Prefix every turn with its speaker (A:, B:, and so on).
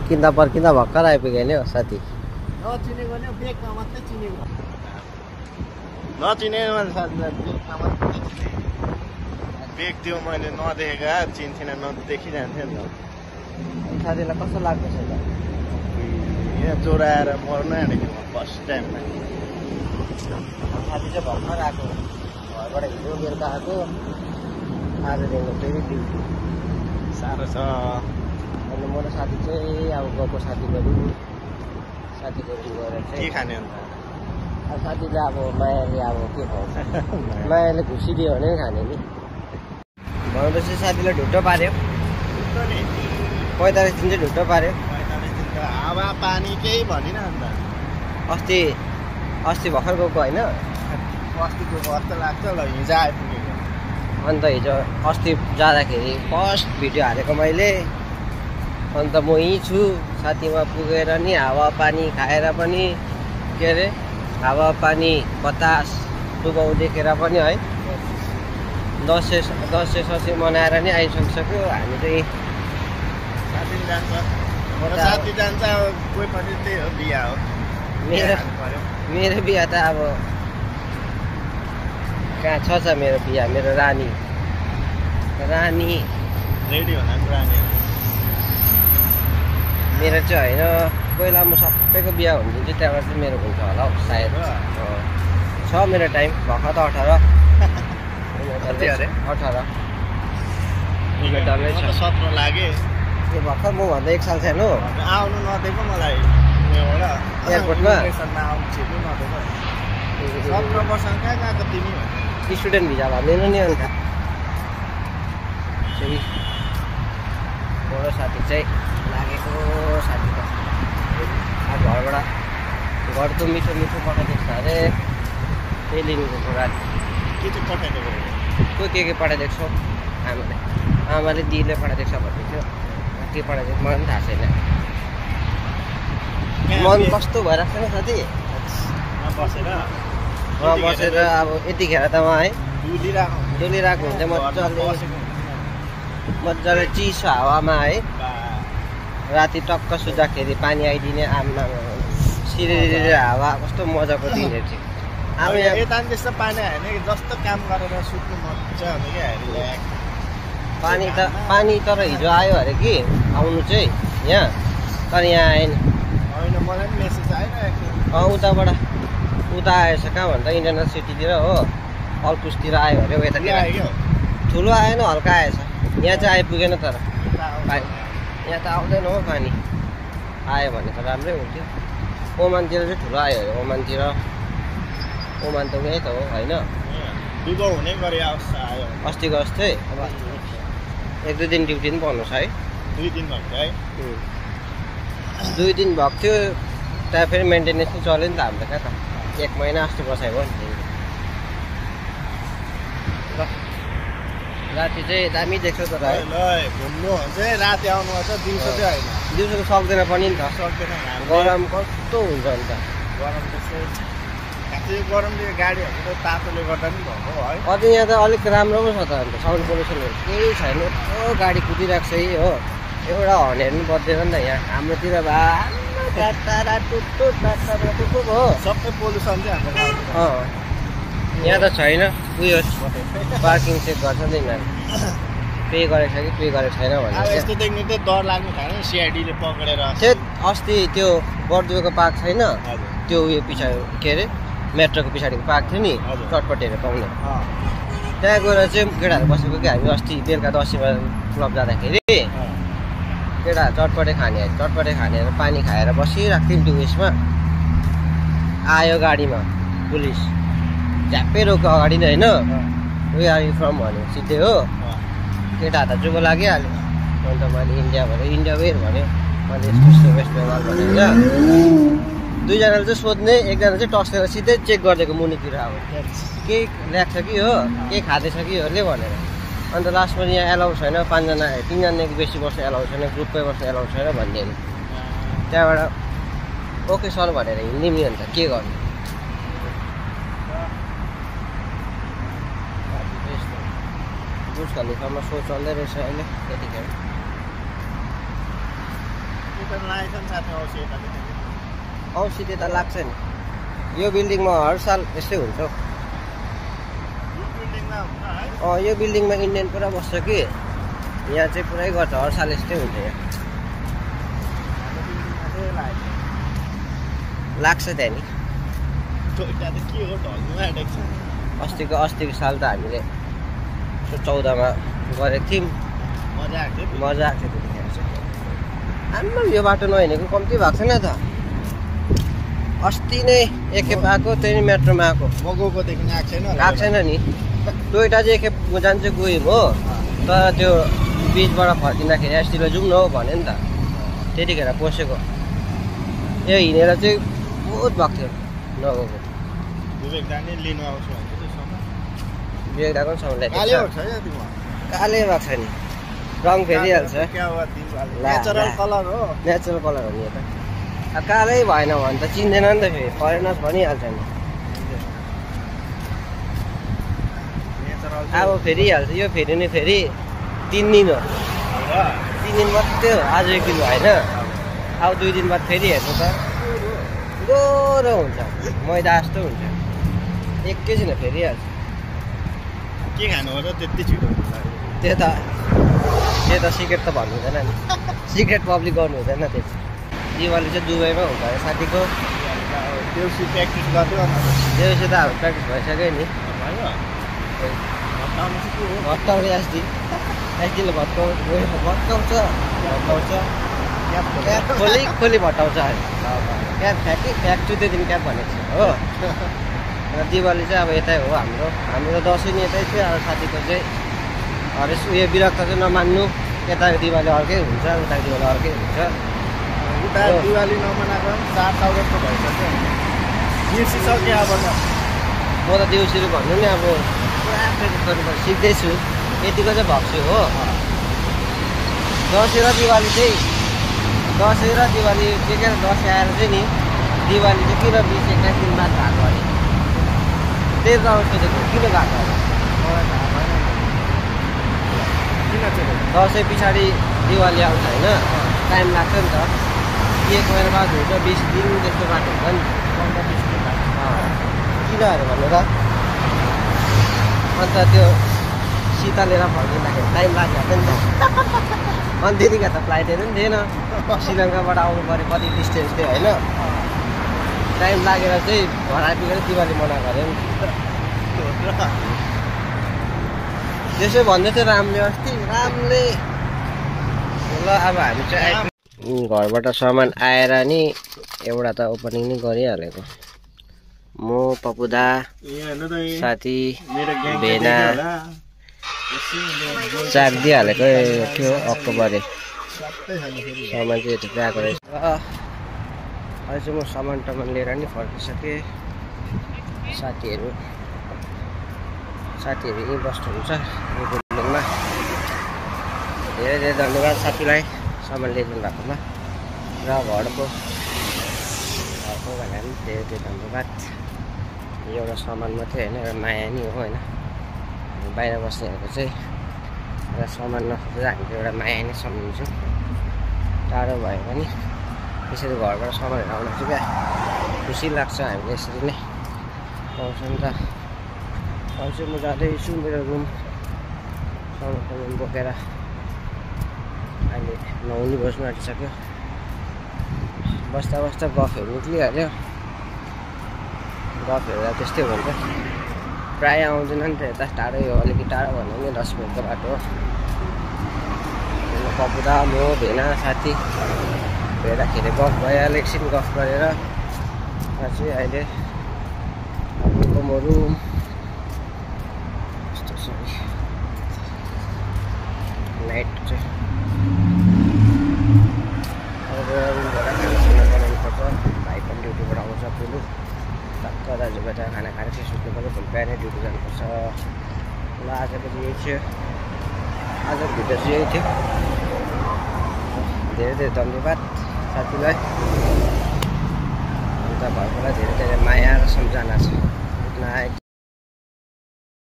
A: किन्दा पर्किँदा भर्खर आइपुग्यो नि हो साथी।
B: नचिनेको नि बेगमा मात्रै चिनेको। नचिनेको मैले साथीलाई बेगमा मात्रै चिने। बेग त्यो मैले नदेखेका चिन्थिनँ नदेखिजान्थेँ नि त।
A: साथीलाई कस्तो लाग्दैछ त?
B: यहाँ चोराएर मर्नु आँटेको फर्स्ट टाइममा।
A: साथी चाहिँ भर्खर आएको, घरबाट हिजो बेलुका आएको, आजदेखिको फेरि ड्युटी।
B: साह्रो छ।
A: अनि मेरो साथी चाहिँ अब गएको साथीको रुम गएर चाहिँ
B: के खाने अन्त?
A: अब साथीले अब मायाले अब के खुवाउँछ, मायाले घुसिदियो भने खाने नि। भनेपछि साथीले ढुट्टो पार्यो, 45 दिन चाहिँ ढुट्टो पार्यो।
B: 45 दिन त हावा पानी केही भनिन अन्त।
A: अस्ति भर्खर गएको होइन?
B: अस्तिको कस्तो लाग्छ ल, हिजो आइपुगेको।
A: अन्त हिजो अस्ति जाँदाखेरि फर्स्ट भिडियो हालेको मैले। अन्त म यहीँ छु साथीमा पुगेर नि हावा पानी खाएर पनि के अरे हावा पानी बतास डुबाउ देखेर पनि है दसैँ ससैँ मनाएर नि आइसकिसक्यो। हामी चाहिँ
B: साथी जान्छ, साथी जान्छ, कोही पनि त्यही हो, बिहा हो।
A: मेरो बिहा त अब कहाँ छ मेरो बिहा। मेरो रानी
B: रेडी हुन रानी
A: मेरो चाहिँ होइन। पहिला म सबैको बिहा हुन्थ्यो, त्यहाँबाट चाहिँ मेरो हुन्छ होला हौ सायद। छ मेरो टाइम, भर्खर त 18 डल्लै छ।
B: 17 लागे
A: यो भर्खर म भन्दा 1 साल सानो
B: आउनु नदिएको मलाई
A: एयरपोर्टमा
B: आउनु छिटो नदिएको। 17 वर्षमा कहाँ गएको तिमी?
A: स्टुडेन्ट भिजा भन्दैन नि। अन्त फेरि मेरो साथी चाहिँ लागेको साथी त घरबाट घर त मिठो पठाइदिएको छ अरे, त्यही लिनु गएको राति।
B: के चाहिँ पठाइदिएको?
A: कोही के पठाइदिएको छ आमाले दिदीले पठाइदिएको छ भन्दै थियो। के पठाइदिएको मलाई पनि थाहा छैन। मन कस्तो भइरहेको छ नि साथी? बसेर अब यतिखेर त उहाँ है डुलिरहेको हुन्छ मजाले चिसो हावामा है। राति टक्क सुत्दाखेरि पानी आइदिने, आमा सिरिरी हावा, कस्तो मजाको दिनहरू थियो।
B: अब यता नि त्यस्तो पानी आएन कि जस्तो काम गरेर सुत्नु मजा हुने क्या।
A: पानी तर हिजो आयो अरे कि आउनु चाहिँ यहाँ, तर यहाँ आएन।
B: होइन मलाई पनि मेसेज आएन।
A: उता आएछ कहाँ भन्दा इन्टरनेट सिटीतिर हो, अल्पुसतिर आयो अरे। यतातिर ठुलो आएन, हल्का आएछ। यहाँ चाहिँ आइपुगेन। तर यहाँ त आउँदैन हो पानी। आयो भने त राम्रै हुन्थ्यो। ओमानतिर चाहिँ ठुलो आयो अरे। ओमान त यही त हो होइन?
B: डुबाउ हुने गरी अवस्था आयो।
A: अस्तिको अस्ति अब 1-2 दिन ड्युटी पनि पाउनु छ है।
B: 2 दिन भएको है।
A: 2 दिन भएको थियो, त्यहाँ फेरि मेन्टेनेन्स पनि चल्यो नि त हाम्रो कहाँ त। 1 महिना जस्तो बसाएको नि। राति चाहिँ दामी देख्छ तर है।
B: घुम्नु चाहिँ राति आउनुपर्छ, दिउँसो चाहिँ होइन।
A: दिउँसो सक्दैन पनि नि त।
B: सक्दैन,
A: गरम कस्तो हुन्छ अन्त।
B: गरम त्यस्तै गरमले गाडीहरू त तातोले गर्दा पनि भएको है।
A: अझै यहाँ त अलिक राम्रो पो छ त। अन्त साउन्ड पोल्युसनहरू केही छैन। गाडी कुदिरहेको छ हो, एउटा हर्नहरू पनि बज्दैन नि त यहाँ। हाम्रोतिर हो
B: सबै पोल्युसन चाहिँ हाम्रो।
A: यहाँ त छैन। उयो पार्किङ चेक गर्छ नि यिनीहरू, पे गरेको छ कि पे गरेको छैन भनेर।
B: यस्तो देख्नु चाहिँ डर लाग्नु थाल्यो नि। सिआइडीले पक्रेर
A: अस्ति त्यो बर्दुको पार्क छैन, त्यो उयो पछाडि के अरे मेट्रोको पछाडिको पार्क थियो नि, चटपटेहरू पाउने। त्यहाँ गएर चाहिँ केटाहरू बसेको कि हामी अस्ति बेलुका 10:00 क्लब जाँदाखेरि केटाहरू चटपटे खाने पानी खाएर बसिरहेको थियौँ। त्यो उयसमा आयो गाडीमा पुलिस, झ्याप्पै रोक्यो अगाडि नै होइन। वे आर यु फ्रम भन्यो सिधै हो। केटा हात जुबो लागिहाल्यो। अन्त मैले इन्डिया भनेँ, इन्डिया वेयर भन्यो। मैले यस्तो वेस्ट बेङ्गल भनेर 2जनाले चाहिँ सोध्ने, एकजना चाहिँ टस्केर सिधै चेक गरिदिएको मुनितिर अब केही ल्याएको छ कि हो, केही खाँदैछ कि होले भनेर। अन्त लास्टमा यहाँ एलाउ छैन, 3जनादेखि बेसी बस्नु एलाउ छैन, ग्रुपमै बस्नु एलाउ छैन भन्ने। त्यहाँबाट ओके सर भनेर हिँड्यौँ नि। अन्त के गर्नु? बुर्ज खलिफामा सो चल्दै रहेछ अहिले यतिखेर। औँसी त्यता लाग्छ नि यो बिल्डिङमा हर साल यस्तै हुन्छ यो बिल्डिङमा इन्डियन पुरा बस्छ कि यहाँ चाहिँ पुरै गर्छ हर साल यस्तै हुन्छ यहाँ लाग्छ त्यहाँ नि अस्तिको साल त हामीले 14 मा गरेको थियौँ मजा आएको थियो त्यतिखेर चाहिँ हाम्रो यो बाटो नहिँडेको कम्ती भएको छैन त अस्ति नै एकखेप आएको त्यही मेट्रोमा आएको
B: मगौकोदेखि
A: आएको छैन नि टोयोटा चाहिँ एकखेप जान्छ गयौँ हो तर त्यो बिचबाट फर्किँदाखेरि एसटीमा जाउँ न हो भन्यो नि त त्यतिखेर पसेको यो हिँडेर चाहिँ बहुत भएको थियो नगएको विवेक दाको पनि सामान ल्याएको छ काले भएको छ नि रङ फेरिहाल्छ
B: नेचुरल कलर हो
A: नि यता कालै भएन भने त चिन्दैन नि त फेरि फरेनर्स भनिहाल्छ नि अब फेरिहाल्छ यो फेरि 3 दिन हो 3 दिन मात्रै हो आज 1 दिन भएन अब 2 दिन बाद फेरि हेर्नु त गोरो हुन्छ मैदा जस्तो हुन्छ 1 केजी न फेरिहाल्छ
B: के खानु हो र त्यति छिटो
A: त्यो त सिक्रेट त भन्नु हुँदैन नि सिक्रेट पब्लिक गर्नु हुँदैन त्यो दिवाली चाहिँ दुबईमा हुन्छ अरे साथीको
B: देउसी प्र्याक्टिस गर्दै
A: देउसी त अब प्र्याक्टिस भइसक्यो नि भत्काउने एसडीले भत्काउँछ खोली भट्टाउँछ क्याप फ्याक्छु त्यो दिन क्याप भनेको छ हो र दिवाली चाहिँ अब यतै हो हाम्रो दसैँ नि यतै थियो अब साथीको चाहिँ हरेस उयो विरक्त चाहिँ नमान्नु यता दिवाली अर्कै हुन्छ उता दिवाली अर्कै हुन्छ
B: उता दिवाली नमनाएको 7 अगस्तको भइसक्यो बिर्सिसक्यो अब त
A: म त देउसीहरू भन्नु नि अब पुरा प्र्याक्टिस गर्नुपर्छ सिक्दैछु यतिको चाहिँ भक्छु हो दसैँ र दिवाली के के दसैँ आएर चाहिँ नि दिवाली चाहिँ किन 20-21 दिन बाद भएको अरे त्यही त सोचेको किन गएको अरे दसैँ पछाडि दिवाली आउँछ होइन टाइम लाग्छ नि त 1 महिना बाद हुन्छ 20 दिन जस्तो बाटो हुन्छ नि 15-20 दिन किन अरे भन्नु त अन्त त्यो सीता लिएर फर्किँदाखेरि टाइम लाग्यो नि त अनि त्यतिखेर त फ्लाइटहरू पनि थिएन श्रीलङ्काबाट आउनु पऱ्यो कति डिस्टेन्स थियो होइन टाइम लागेर चाहिँ घर आइपुगेर दिवाली मनाएको अरे त्यसो भन्दै थियो रामले अस्ति ल अब हामी चाहिँ घरबाट सामान आएर नि एउटा त ओपनिङ नै गरिहालेको म पपुदा साथी भेना चाक दिइहालेको थियो अक्टोबरे सामान चाहिँ यति आएको रहेछ अहिले चाहिँ म सामान लिएर नि फर्किसकेँ साथीहरू यहीँ बस्नुहुन्छ यो बिल्डिङमा धेरै धन्यवाद साथीलाई सामान ल्याइदिनु भएकोमा र घरको भनेर पनि धेरै धन्यवाद यो एउटा सामान मात्रै होइन एउटा माया नि हो होइन हामी बाहिर बस्नेहरूको चाहिँ एउटा सामान नखोजेर हामीले एउटा माया नै सम्झिन्छौँ टाढो भयो भने यसरी घरबाट सामानहरू आउनु चाहिँ क्या खुसी लाग्छ हामीले यसरी नै पाउँछ नि त अब चाहिँ म जाँदैछु मेरो रुम सामान बोकेर अहिले 9 बज्नु आँटिसक्यो बस्दा गफहरू निक्लिहाल्यो गफहरू त्यस्तै हुन्छ प्रायः आउँदैन नि त यता टाढै हो अलिकति टाढो भन्दा पनि 10 मिनटको बाटो हो पपुदा म भेना साथी भेट्दाखेरि गफ भइहाल्यो एकछिन गफ गरेर चाहिँ अहिले म रुम नाइट चाहिँ अब रुमबाट खानासाना बनाउनुपर्छ भाइ पनि ड्युटीबाट आउँछ पुलु टक्क दाजुबाट खाना खाएर चाहिँ सुत्नु पर्छ भोलि बिहानै ड्युटी जानुपर्छ ल आजको चाहिँ यही थियो आजको भिडियो चाहिँ यही थियो धेरै धन्यवाद साथीलाई अन्त घरकोलाई धेरै माया र सम्झना छ गुड नाइट।